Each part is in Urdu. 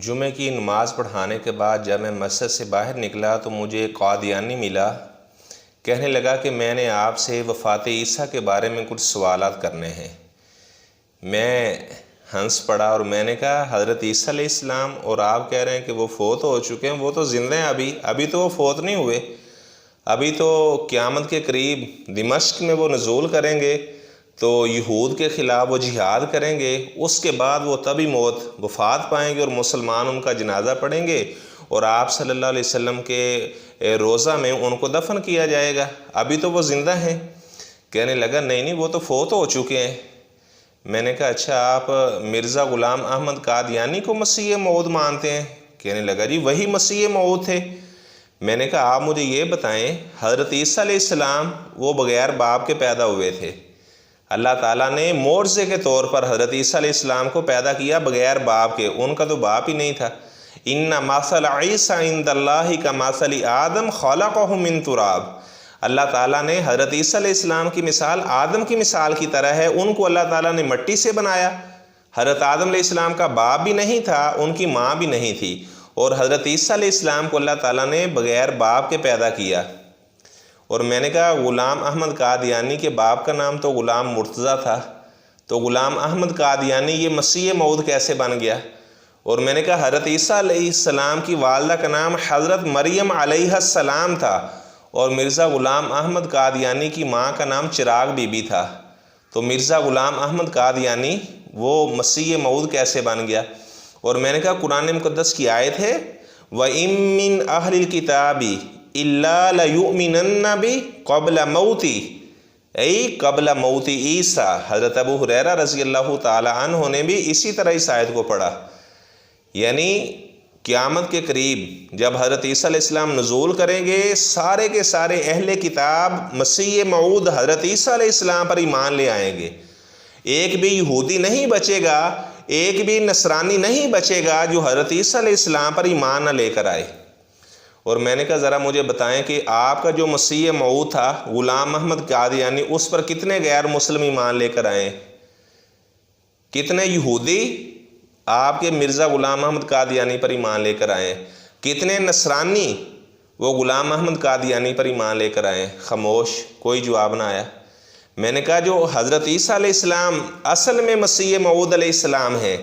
جمعے کی نماز پڑھانے کے بعد جب میں مسجد سے باہر نکلا تو مجھے ایک قادیانی ملا۔ کہنے لگا کہ میں نے آپ سے وفات عیسیٰ کے بارے میں کچھ سوالات کرنے ہیں۔ میں ہنس پڑا اور میں نے کہا حضرت عیسیٰ علیہ السلام، اور آپ کہہ رہے ہیں کہ وہ فوت ہو چکے ہیں؟ وہ تو زندہ ہیں، ابھی تو وہ فوت نہیں ہوئے، ابھی تو قیامت کے قریب دمشق میں وہ نزول کریں گے تو یہود کے خلاف وہ جہاد کریں گے، اس کے بعد وہ تبھی وفات پائیں گے اور مسلمان ان کا جنازہ پڑھیں گے اور آپ صلی اللہ علیہ وسلم کے روضہ میں ان کو دفن کیا جائے گا، ابھی تو وہ زندہ ہیں۔ کہنے لگا نہیں وہ تو فوت ہو چکے ہیں۔ میں نے کہا اچھا آپ مرزا غلام احمد قادیانی کو مسیح موعود مانتے ہیں؟ کہنے لگا جی وہی مسیح موعود تھے۔ میں نے کہا آپ مجھے یہ بتائیں، حضرت عیسیٰ علیہ السلام وہ بغیر باپ کے پیدا ہوئے تھے، اللہ تعالیٰ نے معجزے کے طور پر حضرت عیسیٰ علیہ السلام کو پیدا کیا بغیر باپ کے، ان کا تو باپ ہی نہیں تھا۔ ان مثل عیسیٰ عند اللہ کمثل آدم خلقہ من تراب، اللہ تعالیٰ نے حضرت عیسیٰ علیہ السلام کی مثال آدم کی مثال کی طرح ہے، ان کو اللہ تعالیٰ نے مٹی سے بنایا۔ حضرت آدم علیہ السلام کا باپ بھی نہیں تھا، ان کی ماں بھی نہیں تھی، اور حضرت عیسیٰ علیہ السلام کو اللہ تعالیٰ نے بغیر باپ کے پیدا کیا۔ اور میں نے کہا غلام احمد قادیانی کے باپ کا نام تو غلام مرتضیٰ تھا، تو غلام احمد قادیانی یہ مسیح موعود کیسے بن گیا؟ اور میں نے کہا حضرت عیسیٰ علیہ السلام کی والدہ کا نام حضرت مریم علیہ السلام تھا، اور مرزا غلام احمد قادیانی کی ماں کا نام چراغ بی بی تھا، تو مرزا غلام احمد قادیانی وہ مسیح موعود کیسے بن گیا؟ اور میں نے کہا قرآن مقدس کی آیت ہے وَإِن مِّنْ أَهْلِ الْكِتَابِ إِلَّا لَيُؤْمِنَنَّ بِهِ قَبْلَ مَوْتِهِ، ای قبل موت عیسیٰ۔ حضرت ابو ہریرہ رضی اللہ تعالی عنہ نے بھی اسی طرح اس آیت کو پڑھا، یعنی قیامت کے قریب جب حضرت عیسیٰ علیہ السلام نزول کریں گے، سارے کے سارے اہل کتاب مسیح موعود حضرت عیسیٰ علیہ السلام پر ایمان لے آئیں گے۔ ایک بھی یہودی نہیں بچے گا، ایک بھی نصرانی نہیں بچے گا جو حضرت عیسیٰ علیہ السلام پر ایمان نہ لے کر آئے۔ اور میں نے کہا ذرا مجھے بتائیں کہ آپ کا جو مسیح موعود تھا غلام احمد قادیانی، اس پر کتنے غیر مسلم ایمان لے کر آئے؟ کتنے یہودی آپ کے مرزا غلام احمد قادیانی پر ایمان لے کر آئے؟ کتنے نصرانی وہ غلام احمد قادیانی پر ایمان لے کر آئے؟ خاموش، کوئی جواب نہ آیا۔ میں نے کہا جو حضرت عیسیٰ علیہ السلام اصل میں مسیح موعود علیہ السلام ہیں،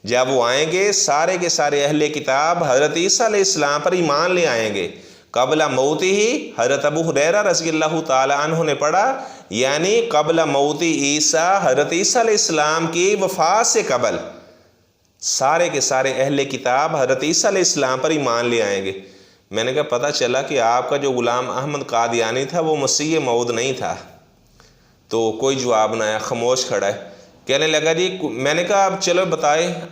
جب وہ آئیں گے سارے کے سارے اہل کتاب حضرت عیسیٰ علیہ السلام پر ایمان لے آئیں گے قبل موت ہی۔ حضرت ابو ہریرہ رضی اللہ تعالی عنہ نے پڑھا یعنی قبل موت عیسیٰ، حضرت عیسیٰ علیہ السلام کی وفات سے قبل سارے کے سارے اہل کتاب حضرت عیسیٰ علیہ السلام پر ایمان لے آئیں گے۔ میں نے کہا پتہ چلا کہ آپ کا جو غلام احمد قادیانی تھا وہ مسیح موعود نہیں تھا۔ تو کوئی جواب نہ آیا، خاموش کھڑا ہے۔ کہنے لگا جی، میں نے کہا اب چلو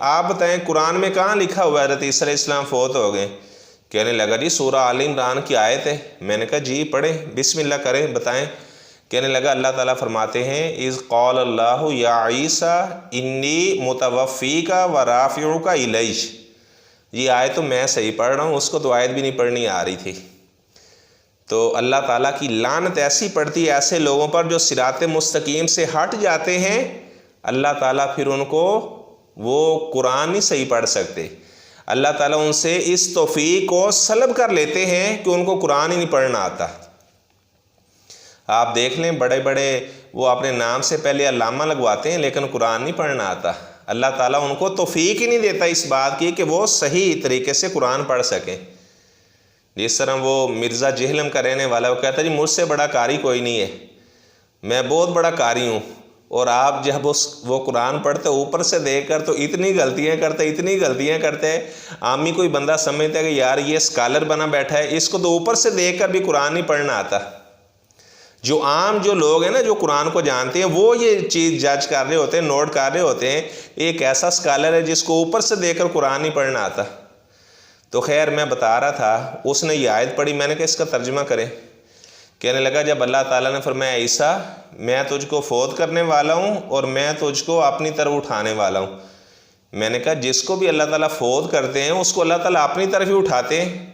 آپ بتائیں قرآن میں کہاں لکھا ہوا ہے حضرت عیسیٰ علیہ السلام فوت ہو گئے؟ کہنے لگا جی سورہ آل عمران کی آیت ہے۔ میں نے کہا جی پڑھیں، بسم اللہ کریں، بتائیں۔ کہنے لگا اللہ تعالیٰ فرماتے ہیں اذ قال اللہ یا عیسیٰ انی متوفیک و رافعک الی۔ یہ آیت تو میں صحیح پڑھ رہا ہوں، اس کو تو آیت بھی نہیں پڑھنی آ رہی تھی۔ تو اللہ تعالیٰ کی لعنت ایسی پڑتی ہے ایسے لوگوں پر جو صراط مستقیم سے ہٹ جاتے ہیں، اللہ تعالیٰ پھر ان کو وہ قرآن نہیں صحیح پڑھ سکتے، اللہ تعالیٰ ان سے اس توفیق کو سلب کر لیتے ہیں کہ ان کو قرآن ہی نہیں پڑھنا آتا۔ آپ دیکھ لیں بڑے بڑے وہ اپنے نام سے پہلے علامہ لگواتے ہیں لیکن قرآن نہیں پڑھنا آتا، اللہ تعالیٰ ان کو توفیق ہی نہیں دیتا اس بات کی کہ وہ صحیح طریقے سے قرآن پڑھ سکیں۔ جس طرح وہ مرزا جہلم کا رہنے والا، وہ کہتا ہے جی مجھ سے بڑا قاری کوئی نہیں ہے، میں بہت بڑا قاری ہوں، اور آپ جب وہ قرآن پڑھتے اوپر سے دیکھ کر تو اتنی غلطیاں کرتے، عامی کوئی بندہ سمجھتا ہے کہ یار یہ اسکالر بنا بیٹھا ہے، اس کو تو اوپر سے دیکھ کر بھی قرآن نہیں پڑھنا آتا۔ جو عام جو لوگ ہیں نا جو قرآن کو جانتے ہیں وہ یہ چیز جج کر رہے ہوتے ہیں، نوٹ کر رہے ہوتے ہیں ایک ایسا اسکالر ہے جس کو اوپر سے دیکھ کر قرآن نہیں پڑھنا آتا۔ تو خیر میں بتا رہا تھا، اس نے یہ آیت پڑھی، میں نے کہا اس کا ترجمہ کریں۔ کہنے لگا جب اللہ تعالیٰ نے فرمایا عیسیٰ میں تجھ کو فوت کرنے والا ہوں اور میں تجھ کو اپنی طرف اٹھانے والا ہوں، میں نے کہا جس کو بھی اللہ تعالیٰ فوت کرتے ہیں اس کو اللہ تعالیٰ اپنی طرف ہی اٹھاتے ہیں۔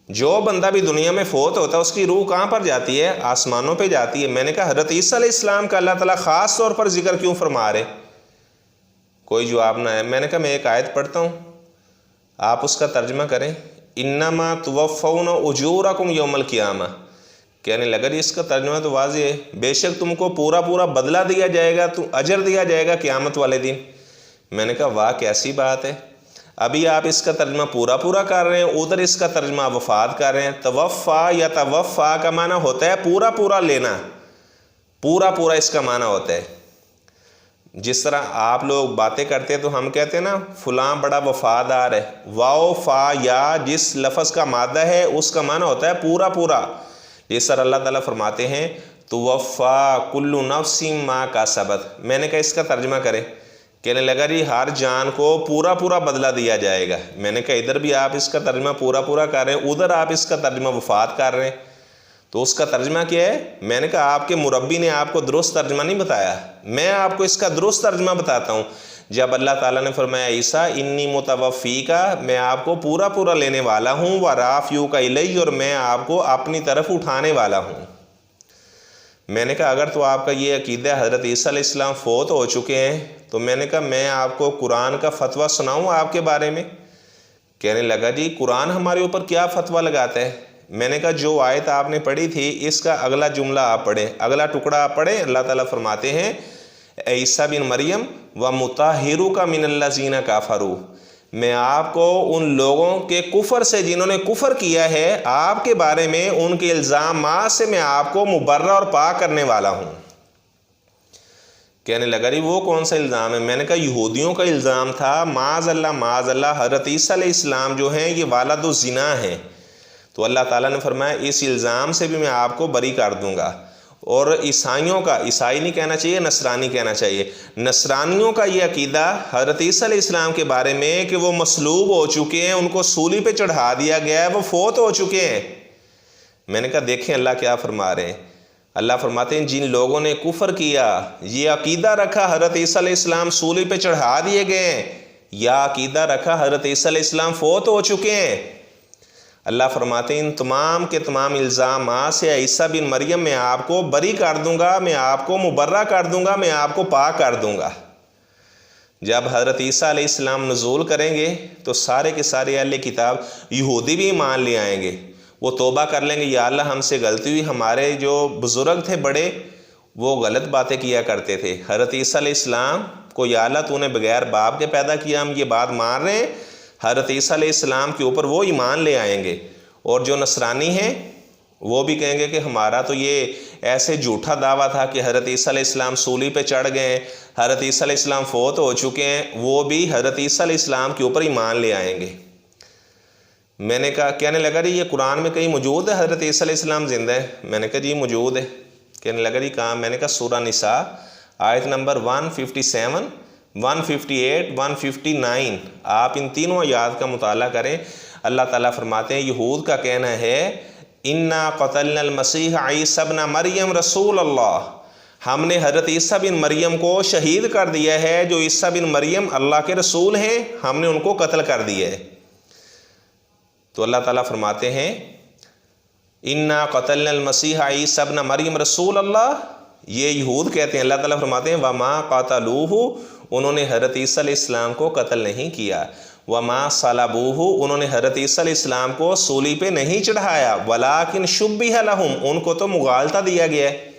جو بندہ بھی دنیا میں فوت ہوتا ہے اس کی روح کہاں پر جاتی ہے؟ آسمانوں پہ جاتی ہے۔ میں نے کہا حضرت عیسیٰ علیہ السلام کا اللہ تعالیٰ خاص طور پر ذکر کیوں فرما رہے؟ کوئی جواب نہ ہے۔ میں نے کہا میں ایک آیت پڑھتا ہوں، آپ اس کا ترجمہ کریں، انما توفون اجورکم یوم القیامہ، کہنے لگا جی اس کا ترجمہ تو واضح ہے، بے شک تم کو پورا پورا بدلہ دیا جائے گا، اجر دیا جائے گا قیامت والے دن۔ میں نے کہا واہ کیسی بات ہے، ابھی آپ اس کا ترجمہ پورا پورا کر رہے ہیں، ادھر اس کا ترجمہ وفات کر رہے ہیں۔ توفا یا توفا کا معنی ہوتا ہے پورا پورا لینا، پورا پورا اس کا معنی ہوتا ہے۔ جس طرح آپ لوگ باتیں کرتے ہیں تو ہم کہتے ہیں نا فلاں بڑا وفادار ہے، واو فا یا جس لفظ کا مادہ ہے اس کا معنی ہوتا ہے پورا پورا۔ جس طرح اللہ تعالیٰ فرماتے ہیں توفا کل نفس ما کسبت، میں نے کہا اس کا ترجمہ کریں، کہنے لگا جی ہر جان کو پورا پورا بدلہ دیا جائے گا۔ میں نے کہا ادھر بھی آپ اس کا ترجمہ پورا پورا کر رہے ہیں، ادھر آپ اس کا ترجمہ وفات کر رہے ہیں، تو اس کا ترجمہ کیا ہے؟ میں نے کہا آپ کے مربی نے آپ کو درست ترجمہ نہیں بتایا، میں آپ کو اس کا درست ترجمہ بتاتا ہوں۔ جب اللہ تعالیٰ نے فرمایا عیسیٰ انی متوفیکا، میں آپ کو پورا پورا لینے والا ہوں، ورافیوک الی، اور میں آپ کو اپنی طرف اٹھانے والا ہوں۔ میں نے کہا اگر تو آپ کا یہ عقیدہ حضرت عیسیٰ علیہ السلام فوت ہو چکے ہیں، تو میں نے کہا میں آپ کو قرآن کا فتویٰ سناؤں آپ کے بارے میں؟ کہنے لگا جی قرآن ہمارے اوپر کیا فتویٰ لگاتا ہے؟ میں نے کہا جو آیت آپ نے پڑھی تھی اس کا اگلا جملہ آپ پڑھیں، اگلا ٹکڑا آپ پڑھیں۔ اللہ تعالیٰ فرماتے ہیں عیسیٰ بن مریم وَمُطَہِّرُکَ مِنَ الَّذِينَ كَفَرُوا، میں آپ کو ان لوگوں کے کفر سے جنہوں نے کفر کیا ہے، آپ کے بارے میں ان کے الزامات سے میں آپ کو مبرہ اور پاک کرنے والا ہوں۔ کہنے لگا جی وہ کون سا الزام ہے؟ میں نے کہا یہودیوں کا الزام تھا معاذ اللہ حضرت عیسیٰ علیہ السلام جو ہیں یہ والد الزنا ہیں، تو اللہ تعالیٰ نے فرمایا اس الزام سے بھی میں آپ کو بری کر دوں گا۔ اور عیسائیوں کا، عیسائی نہیں کہنا چاہیے نصرانی کہنا چاہیے، نصرانیوں کا یہ عقیدہ حضرت عیسیٰ علیہ السلام کے بارے میں کہ وہ مصلوب ہو چکے ہیں، ان کو سولی پہ چڑھا دیا گیا ہے، وہ فوت ہو چکے ہیں۔ میں نے کہا دیکھیں اللہ کیا فرما رہے ہیں، اللہ فرماتے ہیں جن لوگوں نے کفر کیا، یہ عقیدہ رکھا حضرت عیسیٰ علیہ السلام سولی پہ چڑھا دیے گئے ہیں، یا عقیدہ رکھا حضرت عیسیٰ علیہ السلام فوت ہو چکے ہیں، اللہ فرماتے ہیں ان تمام کے تمام الزامات سے عیسیٰ بن مریم میں آپ کو بری کر دوں گا، میں آپ کو مبرہ کر دوں گا، میں آپ کو پاک کر دوں گا۔ جب حضرت عیسیٰ علیہ السلام نزول کریں گے تو سارے کے سارے اہل کتاب یہودی بھی ایمان لے آئیں گے، وہ توبہ کر لیں گے یا اللہ ہم سے غلطی ہوئی، ہمارے جو بزرگ تھے بڑے وہ غلط باتیں کیا کرتے تھے، حضرت عیسیٰ علیہ السلام کو یا اللہ تو نے بغیر باپ کے پیدا کیا، ہم یہ بات مان رہے ہیں، حضرت عیسیٰ علیہ السلام کے اوپر وہ ایمان لے آئیں گے۔ اور جو نصرانی ہیں وہ بھی کہیں گے کہ ہمارا تو یہ ایسے جھوٹا دعویٰ تھا کہ حضرت عیسیٰ علیہ السلام سولی پہ چڑھ گئے ہیں، حضرت عیسیٰ علیہ السلام فوت ہو چکے ہیں، وہ بھی حضرت عیسیٰ علیہ السلام کے اوپر ایمان لے آئیں گے۔ میں نے کہا کہنے لگا جی یہ قرآن میں کہیں موجود ہے حضرت عیسیٰ علیہ السلام زندہ ہے؟ میں نے کہا جی موجود ہے۔ کہنے لگا جی کہاں؟ میں نے کہا سورہ نساء آیت نمبر 157 158 159، آپ ان تینوں آیات کا مطالعہ کریں۔ اللہ تعالیٰ فرماتے ہیں یہود کا کہنا ہے انا قتلنا المسیح عیسی ابن مریم رسول اللہ، ہم نے حضرت عیسیٰ بن مریم کو شہید کر دیا ہے، جو عیسیٰ بن مریم اللہ کے رسول ہیں ہم نے ان کو قتل کر دیا ہے۔ تو اللہ تعالیٰ فرماتے ہیں انا قتلنا المسیح عیسی ابن مریم رسول اللہ، یہ یہود کہتے ہیں، اللہ تعالیٰ فرماتے ہیں وما قتلوہ، انہوں نے حضرت عیسیٰ علیہ السلام کو قتل نہیں کیا، وما صلبوہ، انہوں نے حضرت عیسیٰ علیہ السلام کو سولی پہ نہیں چڑھایا، ولکن شبہ لہم، ان کو تو مغالطہ دیا گیا ہے،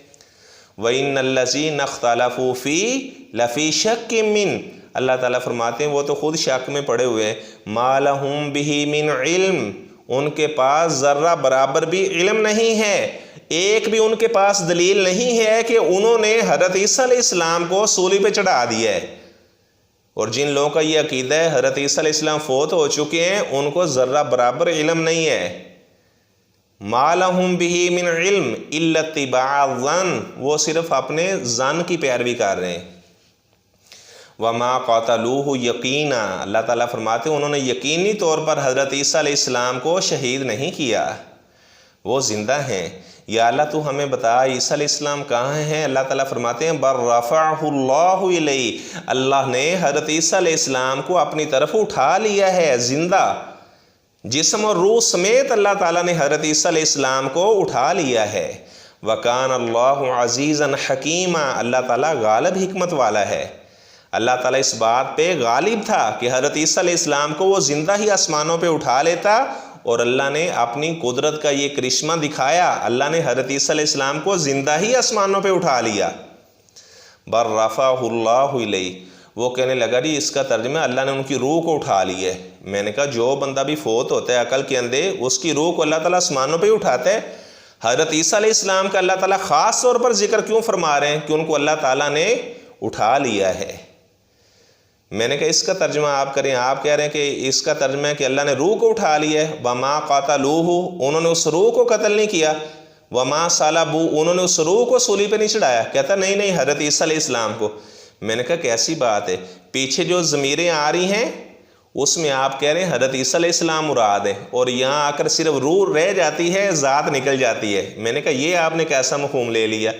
وَإِنَّ الَّذِينَ اخْتَلَفُوا فِيهِ لَفِي شَكٍّ مِّنْ، اللہ تعالیٰ فرماتے ہیں وہ تو خود شک میں پڑے ہوئے ہیں، مَا لَهُمْ بِهِ مِنْ علم، ان کے پاس ذرہ برابر بھی علم نہیں ہے، ایک بھی ان کے پاس دلیل نہیں ہے کہ انہوں نے حضرت عیسیٰ علیہ السلام کو سولی پہ چڑھا دیا ہے۔ اور جن لوگوں کا یہ عقیدہ ہے حضرت عیسیٰ علیہ السلام فوت ہو چکے ہیں، ان کو ذرہ برابر علم نہیں ہے، مَا لَهُمْ بِهِ مِنْ علم إِلَّا اتِّبَاعَ الظَّنِّ، وہ صرف اپنے ظن کی پیروی کر رہے ہیں۔ وَمَا قَتَلُوهُ يَقِينًا، اللہ تعالیٰ فرماتے ہیں انہوں نے یقینی طور پر حضرت عیسیٰ علیہ السلام کو شہید نہیں کیا، وہ زندہ ہیں۔ یا اللہ تو ہمیں بتا عیسیٰ علیہ السلام کہاں ہیں؟ اللہ تعالیٰ فرماتے ہیں بَلْ رَفَعَهُ اللَّهُ إِلَيْهِ، اللہ نے حضرت عیسیٰ علیہ السلام کو اپنی طرف اٹھا لیا ہے، زندہ جسم اور روح سمیت اللہ تعالیٰ نے حضرت عیسیٰ علیہ السلام کو اٹھا لیا ہے۔ وَكَانَ اللَّهُ عَزِيزًا حَكِيمًا، اللہ تعالیٰ غالب حکمت والا ہے۔ اللہ تعالیٰ اس بات پہ غالب تھا کہ حضرت عیسیٰ علیہ السلام کو وہ زندہ ہی آسمانوں پہ اٹھا لیتا، اور اللہ نے اپنی قدرت کا یہ کرشمہ دکھایا، اللہ نے حضرت عیسیٰ علیہ السلام کو زندہ ہی آسمانوں پہ اٹھا لیا۔ بر رفعہ اللہ الیہ، وہ کہنے لگا جی اس کا ترجمہ اللہ نے ان کی روح کو اٹھا لی ہے۔ میں نے کہا جو بندہ بھی فوت ہوتا ہے عقل کے اندھے، اس کی روح کو اللہ تعالیٰ آسمانوں پہ ہی اٹھاتا ہے۔ حضرت عیسیٰ علیہ السلام کا اللہ تعالیٰ خاص طور پر ذکر کیوں فرما رہے ہیں کہ ان کو اللہ تعالیٰ نے اٹھا لیا ہے؟ میں نے کہا اس کا ترجمہ آپ کریں، آپ کہہ رہے ہیں کہ اس کا ترجمہ ہے کہ اللہ نے روح کو اٹھا لیا ہے۔ وما قاتلوہ، انہوں نے اس روح کو قتل نہیں کیا۔ وما صلبوہ، انہوں نے اس روح کو صلیب پہ نہیں چڑھایا۔ کہتا نہیں حضرت عیسیٰ علیہ السلام کو۔ میں نے کہا کیسی بات ہے، پیچھے جو ضمیریں آ رہی ہیں اس میں آپ کہہ رہے ہیں حضرت عیسیٰ علیہ السلام مراد ہے، اور یہاں آ کر صرف روح رہ جاتی ہے، ذات نکل جاتی ہے۔ میں نے کہا یہ آپ نے کیسا مفہوم لے لیا؟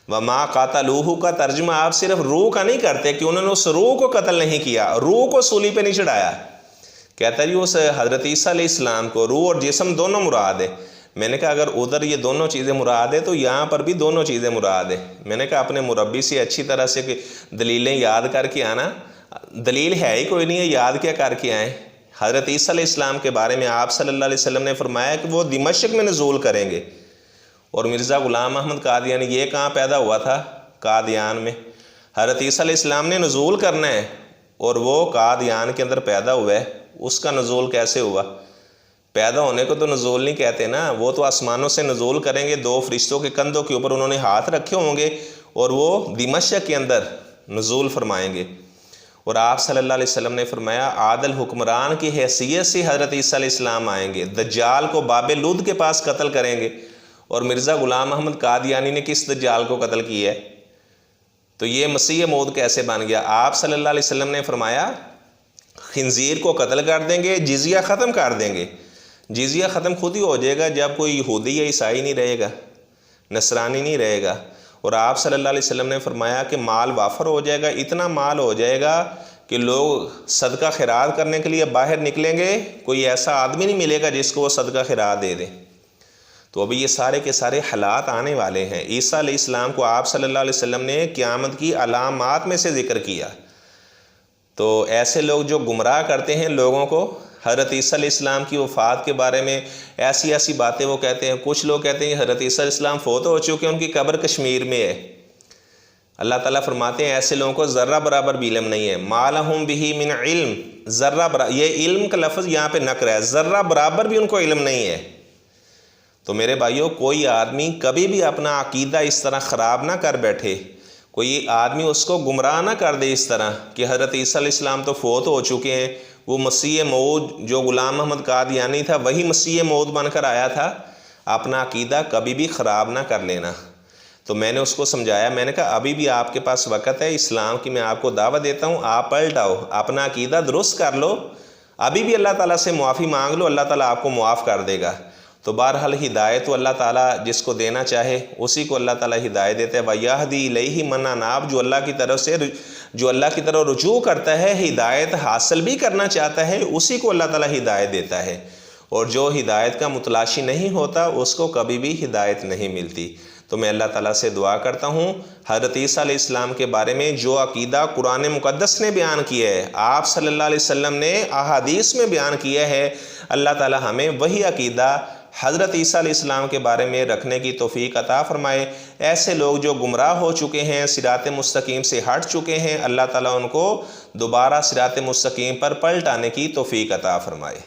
وما قاتلوہ کا ترجمہ آپ صرف روح کا نہیں کرتے کہ انہوں نے اس روح کو قتل نہیں کیا، روح کو صلیب پہ نہیں چڑھایا۔ کہتا جی اس حضرت عیسیٰ علیہ السلام کو روح اور جسم دونوں مراد ہے۔ میں نے کہا اگر ادھر یہ دونوں چیزیں مراد ہے تو یہاں پر بھی دونوں چیزیں مراد ہے۔ میں نے کہا اپنے مربی سے اچھی طرح سے دلیلیں یاد کر کے آنا، دلیل ہے ہی کوئی نہیں ہے، یاد کیا کر کے آئیں۔ حضرت عیسیٰ علیہ السلام کے بارے میں آپ صلی اللہ علیہ وسلم نے فرمایا کہ وہ دمشق میں نزول کریں گے، اور مرزا غلام احمد قادیانی یہ کہاں پیدا ہوا تھا؟ قادیان میں۔ حضرت عیسیٰ علیہ السلام نے نزول کرنا ہے اور وہ قادیان کے اندر پیدا ہوا ہے، اس کا نزول کیسے ہوا؟ پیدا ہونے کو تو نزول نہیں کہتے نا، وہ تو آسمانوں سے نزول کریں گے، دو فرشتوں کے کندھوں کے اوپر انہوں نے ہاتھ رکھے ہوں گے اور وہ دمشق کے اندر نزول فرمائیں گے۔ اور آپ صلی اللہ علیہ وسلم نے فرمایا عادل حکمران کی حیثیت سے حضرت عیسیٰ علیہ السلام آئیں گے، دجال کو باب لد کے پاس قتل کریں گے۔ اور مرزا غلام احمد قادیانی نے کس دجال کو قتل کیا ہے؟ تو یہ مسیح موعود کیسے بن گیا؟ آپ صلی اللہ علیہ وسلم نے فرمایا خنزیر کو قتل کر دیں گے، جزیہ ختم کر دیں گے۔ جزیہ ختم خود ہی ہو جائے گا جب کوئی یہودی یا عیسائی نہیں رہے گا، نصرانی نہیں رہے گا۔ اور آپ صلی اللہ علیہ وسلم نے فرمایا کہ مال وافر ہو جائے گا، اتنا مال ہو جائے گا کہ لوگ صدقہ خیرات کرنے کے لیے باہر نکلیں گے، کوئی ایسا آدمی نہیں ملے گا جس کو وہ صدقہ خیرات دے دیں۔ تو ابھی یہ سارے کے سارے حالات آنے والے ہیں۔ عیسیٰ علیہ السلام کو آپ صلی اللہ علیہ وسلم نے قیامت کی علامات میں سے ذکر کیا۔ تو ایسے لوگ جو گمراہ کرتے ہیں لوگوں کو حضرت عیسیٰ علیہ السلام کی وفات کے بارے میں ایسی باتیں وہ کہتے ہیں، کچھ لوگ کہتے ہیں کہ حضرت عیسیٰ علیہ السلام فوت ہو چکے، ان کی قبر کشمیر میں ہے۔ اللہ تعالیٰ فرماتے ہیں ایسے لوگوں کو ذرہ برابر بھی علم نہیں ہے۔ ما لہم بہ من علم، ذرہ برابر، یہ علم کا لفظ یہاں پہ نقر ہے، ذرہ برابر بھی ان کو علم نہیں ہے۔ تو میرے بھائیوں کوئی آدمی کبھی بھی اپنا عقیدہ اس طرح خراب نہ کر بیٹھے، کوئی آدمی اس کو گمراہ نہ کر دے اس طرح کہ حضرت عیسیٰ علیہ السلام تو فوت ہو چکے ہیں، وہ مسیح موعود جو غلام احمد قادیانی تھا وہی مسیح موعود بن کر آیا تھا۔ اپنا عقیدہ کبھی بھی خراب نہ کر لینا۔ تو میں نے اس کو سمجھایا، میں نے کہا ابھی بھی آپ کے پاس وقت ہے، اسلام کی میں آپ کو دعوت دیتا ہوں، آپ پلٹ آؤ، اپنا عقیدہ درست کر لو، ابھی بھی اللہ تعالیٰ سے معافی مانگ لو، اللہ تعالیٰ آپ کو معاف کر دے گا۔ تو بہرحال ہدایت تو اللہ تعالیٰ جس کو دینا چاہے اسی کو اللہ تعالیٰ ہدایت دیتا ہے۔ وَيَهْدِي إِلَيْهِ مَنْ أَنَابَ، جو اللہ کی طرف رجوع کرتا ہے، ہدایت حاصل بھی کرنا چاہتا ہے، اسی کو اللہ تعالیٰ ہدایت دیتا ہے، اور جو ہدایت کا متلاشی نہیں ہوتا اس کو کبھی بھی ہدایت نہیں ملتی۔ تو میں اللہ تعالیٰ سے دعا کرتا ہوں حضرت عیسیٰ علیہ السلام کے بارے میں جو عقیدہ قرآن مقدس نے بیان کیا ہے، آپ صلی اللہ علیہ وسلم نے احادیث میں بیان کیا ہے، اللہ تعالیٰ ہمیں وہی عقیدہ حضرت عیسیٰ علیہ السلام کے بارے میں رکھنے کی توفیق عطا فرمائے۔ ایسے لوگ جو گمراہ ہو چکے ہیں، صراط مستقیم سے ہٹ چکے ہیں، اللہ تعالیٰ ان کو دوبارہ صراط مستقیم پر پلٹ آنے کی توفیق عطا فرمائے۔